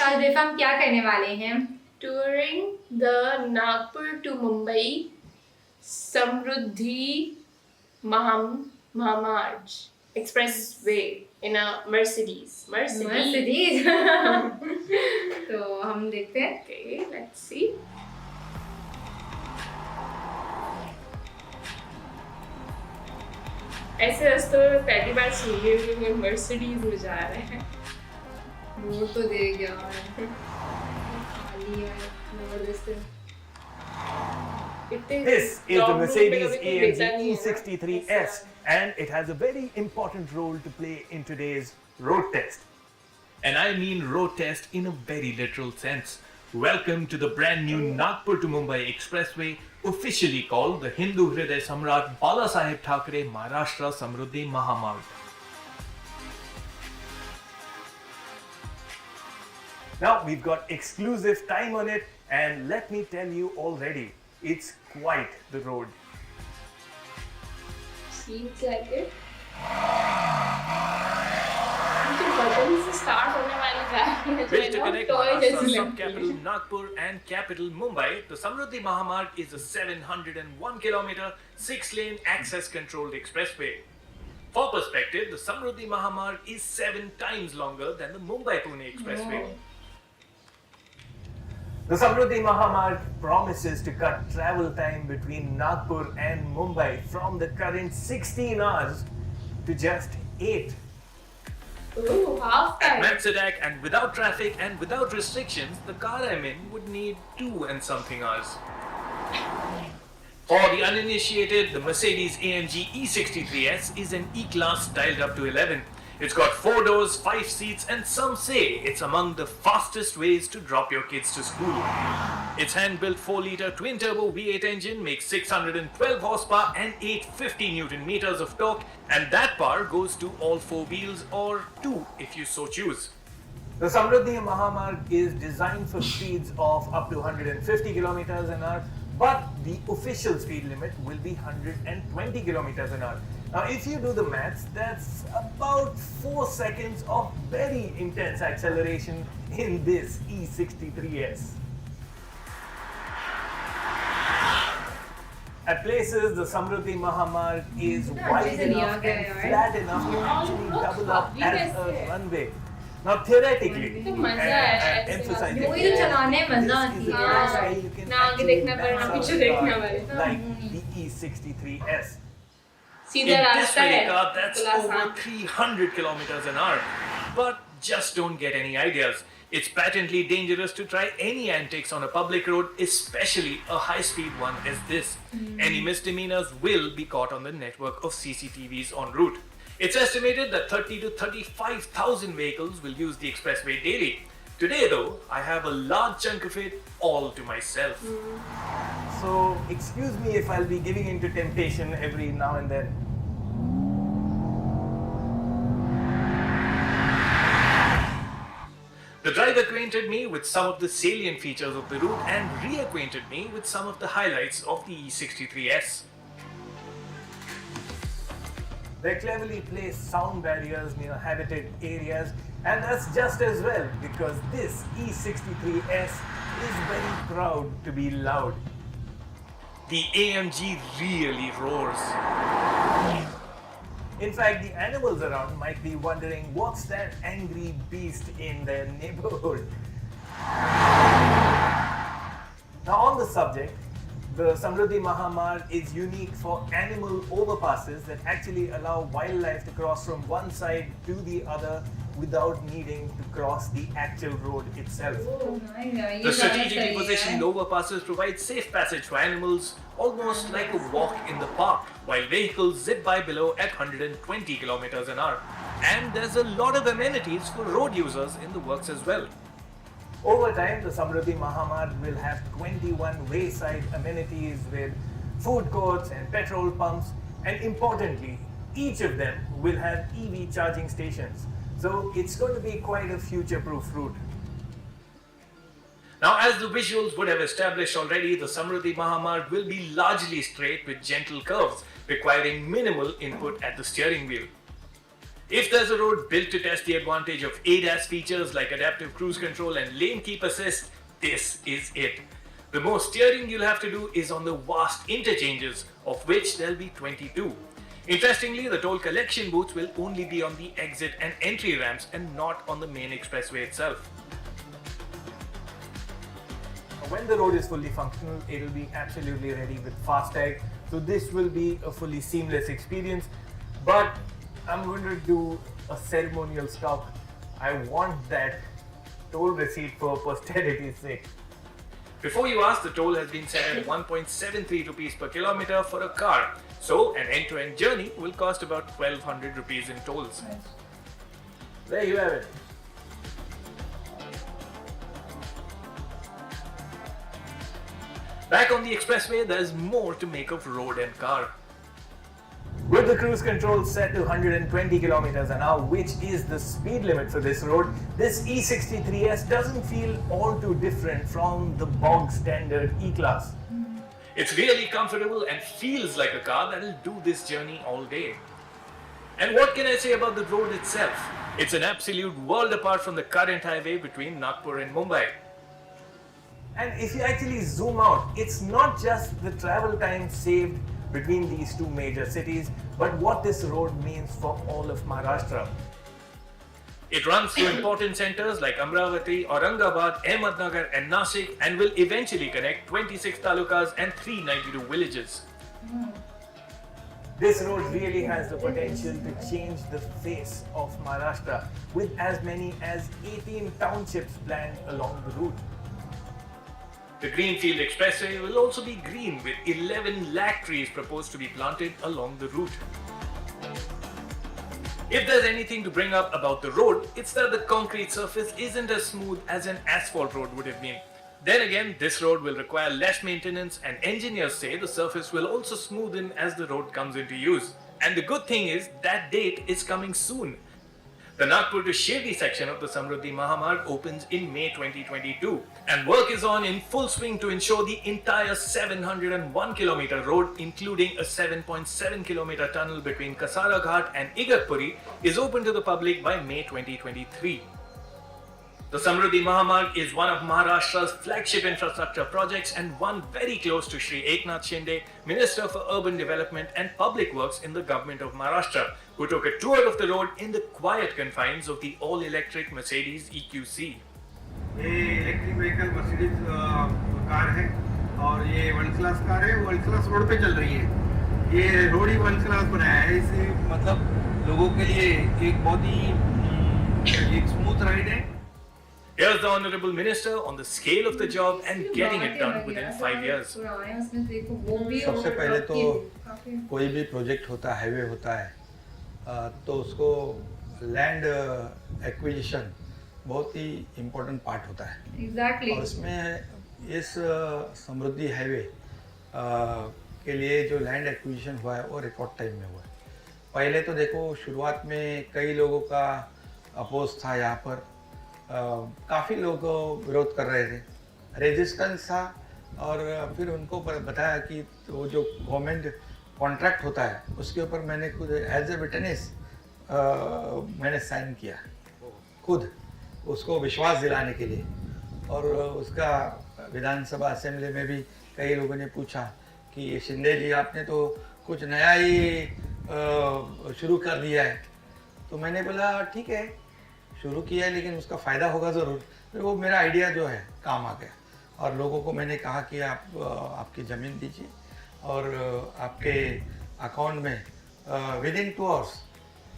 आज रिफा हम क्या करने वाले हैं? Touring the Nagpur to Mumbai Samruddhi Mahamarg expressway in a Mercedes. Mercedes. तो हम देखते हैं. Okay, let's see. ऐसे रास्तों में पहली बार सुन रही हूँ कि मर्सिडीज में जा रहे हैं. वो तो दे गया खाली है जबरदस्त. This is the Mercedes-AMG E63S and it has a very important role to play in today's road test. And I mean road test in a very literal sense. Welcome to the brand new Nagpur to Mumbai expressway, officially called the Hindu Hriday Samrat Bala Saheb Thackeray Maharashtra Samruddhi Mahamarg. Now we've got exclusive time on it and let me tell you already, it's quite the road. Seems like it. Button से start होने वाली गाड़ी है. Built to connect Maharashtra's sub-capital Nagpur and capital Mumbai, the Samruddhi Mahamarg is a 701 kilometer, 6-lane access-controlled expressway. For perspective, the Samruddhi Mahamarg is 7 times longer than the Mumbai-Pune expressway. Oh. The Samruddhi Mahamarg promises to cut travel time between Nagpur and Mumbai from the current 16 hours to just 8. Ooh, half time. Mercedes and without traffic and without restrictions, the car I'm in would need 2 and something hours. For the uninitiated, the Mercedes-AMG E63S is an E-Class dialed up to 11. It's got 4 doors, 5 seats, and some say it's among the fastest ways to drop your kids to school. Its hand-built 4-liter twin-turbo V8 engine makes 612 horsepower and 850 Newton meters of torque, and that power goes to all 4 wheels or 2 if you so choose. The Samruddhi Mahamarg is designed for speeds of up to 150 kilometers an hour, but the official speed limit will be 120 kilometers an hour. Now, if you do the maths, that's about 4 seconds of very intense acceleration in this E63S. At places, the Samruddhi Mahamarg is wide enough and flat enough to actually double up as a runway. Now, theoretically, and emphasizing, वही तो चलाने में मजा आती है. ना आगे देखना पड़े ना पीछे देखना पड़े. like the E63S. सीधा रास्ता है. car, that's over 300 kilometers an hour. But just don't get any ideas. It's patently dangerous to try any antics on a public road, especially a high-speed one as this. Any misdemeanors will be caught on the network of CCTVs en route. It's estimated that 30 to 35,000 vehicles will use the expressway daily. Today though, I have a large chunk of it all to myself. So, excuse me if I'll be giving into temptation every now and then. The drive acquainted me with some of the salient features of the route and reacquainted me with some of the highlights of the E63S. They cleverly placed sound barriers near habited areas, and that's just as well because this E63S is very proud to be loud. The AMG really roars. In fact, the animals around might be wondering what's that angry beast in their neighborhood. Now, on the subject, the Samruddhi Mahamarg is unique for animal overpasses that actually allow wildlife to cross from one side to the other without needing to cross the actual road itself. The strategically positioned overpasses provide safe passage for animals, almost like a walk in the park, while vehicles zip by below at 120 kilometers an hour. And there's a lot of amenities for road users in the works as well. Over time, the Samruddhi Mahamarg will have 21 wayside amenities with food courts and petrol pumps, and importantly, each of them will have EV charging stations. So it's going to be quite a future-proof route. Now, as the visuals would have established already, the Samruddhi Mahamarg will be largely straight with gentle curves, requiring minimal input at the steering wheel. If there's a road built to test the advantage of ADAS features like adaptive cruise control and lane keep assist, this is it. The most steering you'll have to do is on the vast interchanges, of which there'll be 22. Interestingly, the toll collection booths will only be on the exit and entry ramps and not on the main expressway itself. When the road is fully functional, it will be absolutely ready with FASTag. So this will be a fully seamless experience. But I'm going to do a ceremonial stop. I want that toll receipt for posterity's sake. Before you ask, the toll has been set at 1.73 rupees per kilometer for a car. So an end-to-end journey will cost about 1200 rupees in tolls. There you have it. Back on the expressway, there's more to make of road and car. With the cruise control set to 120 kilometers an hour, which is the speed limit for this road, this E63S doesn't feel all too different from the bog standard E-Class. It's really comfortable and feels like a car that'll do this journey all day. And what can I say about the road itself? It's an absolute world apart from the current highway between Nagpur and Mumbai. And if you actually zoom out, it's not just the travel time saved between these two major cities, but what this road means for all of Maharashtra. It runs through important centers like Amravati, Aurangabad, Ahmednagar and Nashik and will eventually connect 26 talukas and 392 villages. This road really has the potential to change the face of Maharashtra, with as many as 18 townships planned along the route. The Greenfield Expressway will also be green with 11 lakh trees proposed to be planted along the route. If there's anything to bring up about the road, it's that the concrete surface isn't as smooth as an asphalt road would have been. Then again, this road will require less maintenance and engineers say the surface will also smoothen as the road comes into use. And the good thing is that date is coming soon. The Nagpur to Shirdi section of the Samruddhi Mahamarg opens in May 2022 and work is on in full swing to ensure the entire 701 kilometer road, including a 7.7 kilometer tunnel between Kasara Ghat and Igatpuri, is open to the public by May 2023. The Samruddhi Mahamarg is one of Maharashtra's flagship infrastructure projects and one very close to Shri Eknath Shinde, Minister for Urban Development and Public Works in the government of Maharashtra, who took a tour of the road in the quiet confines of the all-electric Mercedes EQC. ये electric vehicle Mercedes car है और ये world class car है, world class road पे चल रही है। ये रोड ही वर्ल्ड क्लास बनाया है, इसे मतलब लोगों के लिए एक बहुत ही एक स्मूथ राइड है। Here's the Honorable Minister on the scale of the job and getting it done within 5 years. सबसे पहले तो कोई भी प्रोजेक्ट होता है, हाईवे होता है, तो उसको लैंड एक्विजिशन बहुत ही इम्पोर्टेंट पार्ट होता है। Exactly. और इसमें इस समृद्धि हाईवे के लिए जो लैंड एक्विजिशन हुआ है वो रिकॉर्ड टाइम में हुआ है। पहले तो देखो शुरुआत में कई लोगों का अपोज था, यहाँ पर काफ़ी लोग विरोध कर रहे थे, रेजिस्टेंस था, और फिर उनको बताया कि वो जो गवर्नमेंट कॉन्ट्रैक्ट होता है उसके ऊपर मैंने खुद एज ए विटनेस मैंने साइन किया खुद, उसको विश्वास दिलाने के लिए। और उसका विधानसभा असेंबली में भी कई लोगों ने पूछा कि शिंदे जी आपने तो कुछ नया ही शुरू कर दिया है, तो मैंने बोला ठीक है शुरू किया है लेकिन उसका फ़ायदा होगा ज़रूर। फिर वो मेरा आइडिया जो है काम आ गया और लोगों को मैंने कहा कि आप आपकी ज़मीन दीजिए और आपके अकाउंट में विद इन 2 आवर्स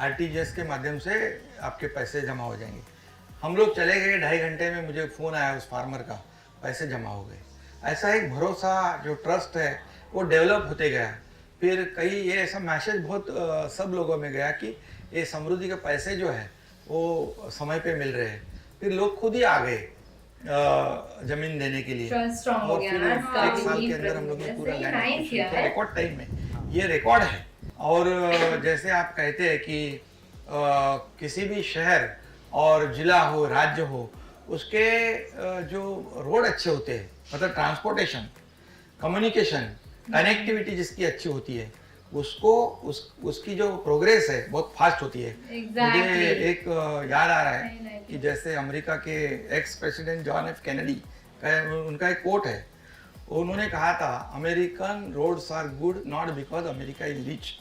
RTGS के माध्यम से आपके पैसे जमा हो जाएंगे। हम लोग चले गए, 2.5 घंटे में मुझे फ़ोन आया उस फार्मर का, पैसे जमा हो गए। ऐसा एक भरोसा जो ट्रस्ट है वो डेवलप होते गया। फिर कई ये ऐसा मैसेज बहुत सब लोगों में गया कि ये समृद्धि के पैसे जो है वो समय पे मिल रहे हैं। फिर लोग खुद ही आ गए जमीन देने के लिए और फिर 1 साल के अंदर हम लोग ने पूरा लैंड रिकॉर्ड टाइम में, ये रिकॉर्ड है। और जैसे आप कहते हैं कि किसी भी शहर और जिला हो, राज्य हो, उसके जो रोड अच्छे होते हैं, मतलब ट्रांसपोर्टेशन, कम्युनिकेशन, कनेक्टिविटी जिसकी अच्छी होती है, उसकी जो प्रोग्रेस है बहुत फास्ट होती है। मुझे एक याद आ रहा है कि जैसे अमेरिका के ex president John F Kennedy का उनका एक कोट है, उन्होंने कहा था, American roads are good not because America is rich,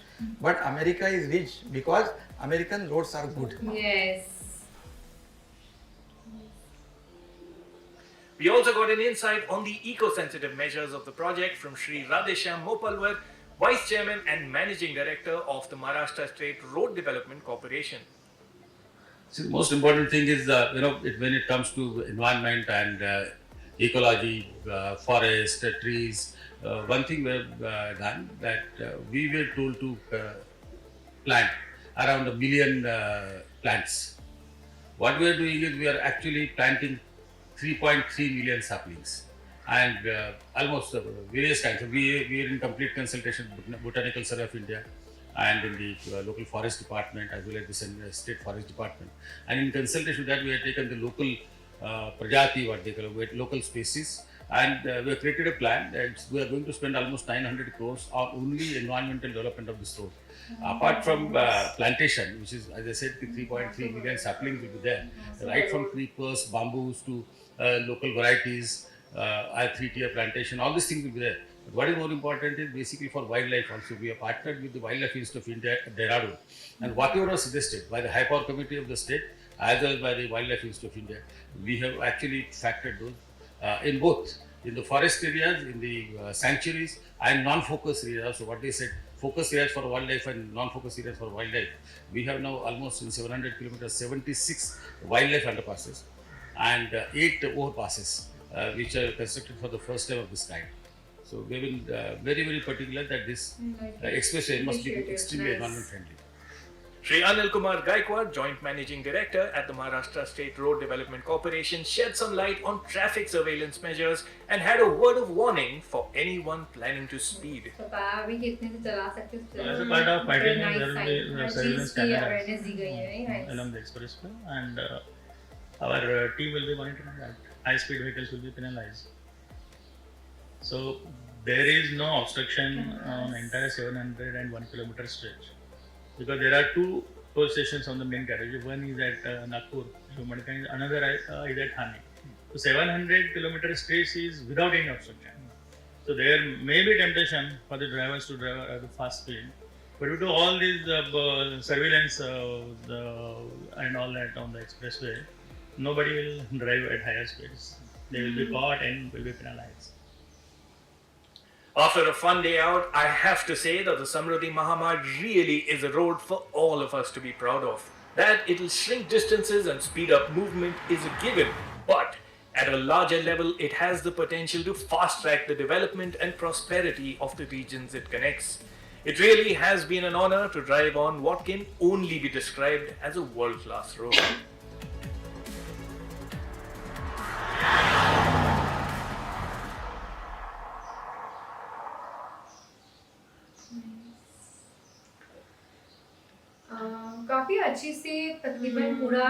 but America is rich because American roads are good. Yes. We also got an insight on the eco-sensitive measures of the project from Shri Radhesham Mopalwar, Vice Chairman and Managing Director of the Maharashtra State Road Development Corporation. See, the most important thing is, when it comes to environment and ecology, forest, trees, one thing we have done that we were told to plant around 1 million plants. What we are doing is we are actually planting 3.3 million saplings and almost various kinds. We are in complete consultation with Botanical Survey of India and in the local forest department as well as the state forest department. And in consultation with that, we have taken the local prajati, what they call it, local species, and we have created a plan that we are going to spend almost 900 crores on only environmental development of this road. Apart from plantation, which is, as I said, the 3.3 million saplings will be there, right from creepers, bamboos to local varieties, 3-tier plantation, all these things will be there. But what is more important is basically for wildlife also. We have partnered with the Wildlife Institute of India at Dehradun, and whatever was suggested by the High Power Committee of the state as well as by the Wildlife Institute of India, we have actually factored those in both in the forest areas, in the sanctuaries and non-focus areas. So what they said, focus areas for wildlife and non-focus areas for wildlife. We have now almost in 700 kilometers, 76 wildlife underpasses and 8 overpasses, which are constructed for the first time of this kind. So we have been very, very particular that this expressway must be extremely environment friendly. Shri Anil Kumar Gaikwad, Joint Managing Director at the Maharashtra State Road Development Corporation, shed some light on traffic surveillance measures and had a word of warning for anyone planning to speed. पता भी कितने से चला सकते हैं। As a part of fighting there will be surveillance cameras awareness दी गई है, along the expressway, and our team will be monitoring that. High-speed vehicles will be penalized. So there is no obstruction on entire 701 kilometer stretch, because there are 2 toll stations on the main carriage. One is at Nagpur, and another is at Thane. So 700 kilometer stretch is without any obstruction. So there may be temptation for the drivers to drive at a fast speed, but due to all these surveillance and all that on the expressway, nobody will drive at higher speeds. They will be caught and will be penalized. After a fun day out, I have to say that the Samruddhi Mahamarg really is a road for all of us to be proud of. That it'll shrink distances and speed up movement is a given, but at a larger level, it has the potential to fast-track the development and prosperity of the regions it connects. It really has been an honor to drive on what can only be described as a world-class road. काफ़ी अच्छी से तकरीबन पूरा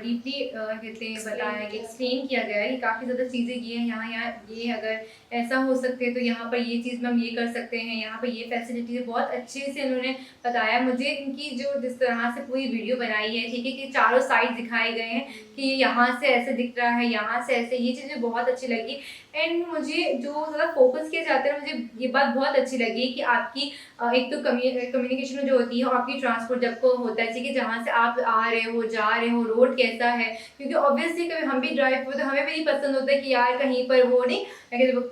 deeply कहते हैं बताया कि explain किया गया है कि काफ़ी ज़्यादा चीज़ें ये हैं, यहाँ ये अगर ऐसा हो सकते हैं तो यहाँ पर ये चीज़ में हम ये कर सकते हैं, यहाँ पर ये फैसिलिटी है। बहुत अच्छे से इन्होंने बताया। मुझे इनकी जो जिस तरह से पूरी वीडियो बनाई है, ठीक है, कि चारों साइड दिखाए गए हैं कि यहाँ से ऐसे दिख रहा है, यहाँ से ऐसे, ये चीज़ें बहुत अच्छी लगी। एंड मुझे जो ज़्यादा फोकस किया जाता है, मुझे ये बात बहुत अच्छी लगी कि आपकी एक तो कम्युनिकेशन जो होती है, आपकी ट्रांसपोर्ट जब को होता है, ठीक है, जहाँ से आप आ रहे हो, जा रहे हो, रोड कैसा है, क्योंकि ऑब्वियसली कभी हम भी ड्राइव करते तो हमें भी नहीं पसंद होता है कि यार कहीं पर वो नहीं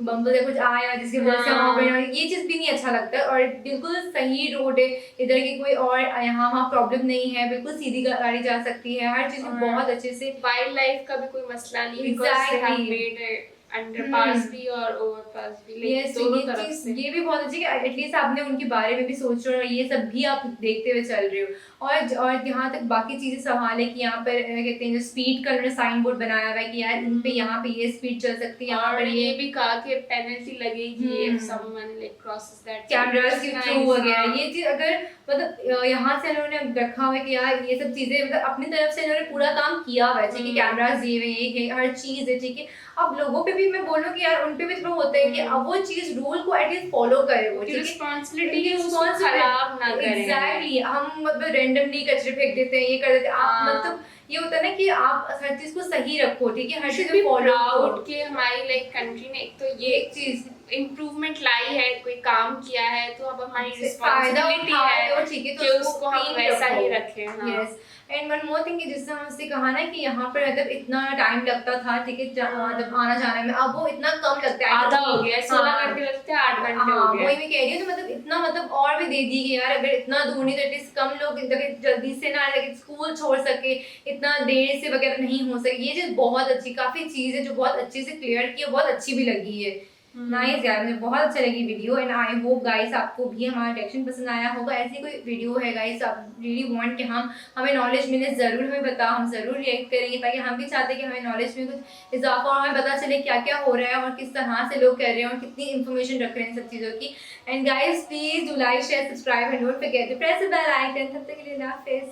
बम्बल या कुछ आया जिसकी वजह से वहाँ पर ये चीज़ भी नहीं अच्छा लगता है। और बिल्कुल सही रोड है, इधर की कोई और यहाँ वहाँ प्रॉब्लम नहीं है, बिल्कुल सीधी गाड़ी जा सकती है, हर चीज़ बहुत अच्छे से। वाइल्ड लाइफ का भी कोई मसला नहीं, Exactly. because they have made it underpass भी और ओवरपास भी, ये like दोनों ये तरफ चीज से। ये भी बहुत अच्छी है कि एटलीस्ट आपने उनके बारे में भी सोच रहे हो और ये सब भी आप देखते हुए चल रहे हो। और यहाँ तक बाकी चीजें सवाल है कि यहाँ पर कहते हैं जो स्पीड का उन्होंने साइन बोर्ड बनाया हुआ है कि यार इन पे यहाँ पे ये स्पीड चल सकती है, यहाँ और पर ये भी कहा कि पेनल्टी लगेगी if hmm. someone like crosses that cameras के थ्रू वगैरह। हाँ। ये चीज अगर मतलब यहाँ से इन्होंने रखा हुआ है कि यार ये सब चीजें मतलब अपनी तरफ से इन्होंने पूरा काम किया हुआ है, ठीक है, कैमरास दिए हुए हैं, ये हर चीज है, ठीक है। अब लोगों पे भी मैं बोलूँ कि यार उन पे भी थ्रो होता है कि अब वो चीज रूल को एटलीस्ट फॉलो करे वो, ठीक है, रिस्पांसिबिलिटी है उसको खराब ना करें। एग्जैक्टली। हम मतलब रैंडमली कचरे फेंक देते हैं, ये कर देते हैं, आप मतलब ये होता है ना कि आप हर चीज को सही रखो, ठीक है, हर चीज को फॉलो प्राउड करो। कि हमारी लाइक कंट्री ने एक तो ये चीज इम्प्रूवमेंट लाई है, कोई काम किया है तो अब हमारी फायदा रिस्पांसिबिलिटी उठा रहे हो, है ठीक है, कि उसको हम clean वैसा रखो। ही रखें। हाँ। Yes. And one more thing, जिससे हमसे कहा ना कि यहाँ पर मतलब इतना टाइम लगता था, ठीक है, मतलब आना जाने में, अब वो इतना कम लगता है, आधा हो गया, 16 हाँ। घंटे लगते हैं, 8 घंटे हो हाँ, गए। वही मैं कह रही हूँ। तो मतलब इतना मतलब और भी दे दी कि यार अगर इतना दूर नहीं तो एटलीस्ट कम लोग जल्दी से ना स्कूल छोड़ सके, इतना देर से वगैरह नहीं हो सके। ये चीज बहुत अच्छी, काफी चीज है जो बहुत अच्छे से क्लियर की है, बहुत अच्छी भी लगी है। नाइस यार, मुझे बहुत अच्छा लगी video. And I hope guys आपको भी हमारा रिएक्शन पसंद आया होगा। ऐसी कोई वीडियो है गाइस आप रियली वांट कि हमें नॉलेज मिले, जरूर हमें बताओ, हम जरूर रिएक्ट करेंगे, ताकि हम भी चाहते हैं कि हमें नॉलेज में कुछ इजाफा और हमें पता चले क्या क्या हो रहा है और किस तरह से लोग कर रहे हैं और कितनी इन्फॉर्मेशन रख रहे हैं इन सब चीज़ों की। And guys please do like, share, subscribe and don't forget to press the bell icon. तब तक के लिए अल्लाह हाफिज़।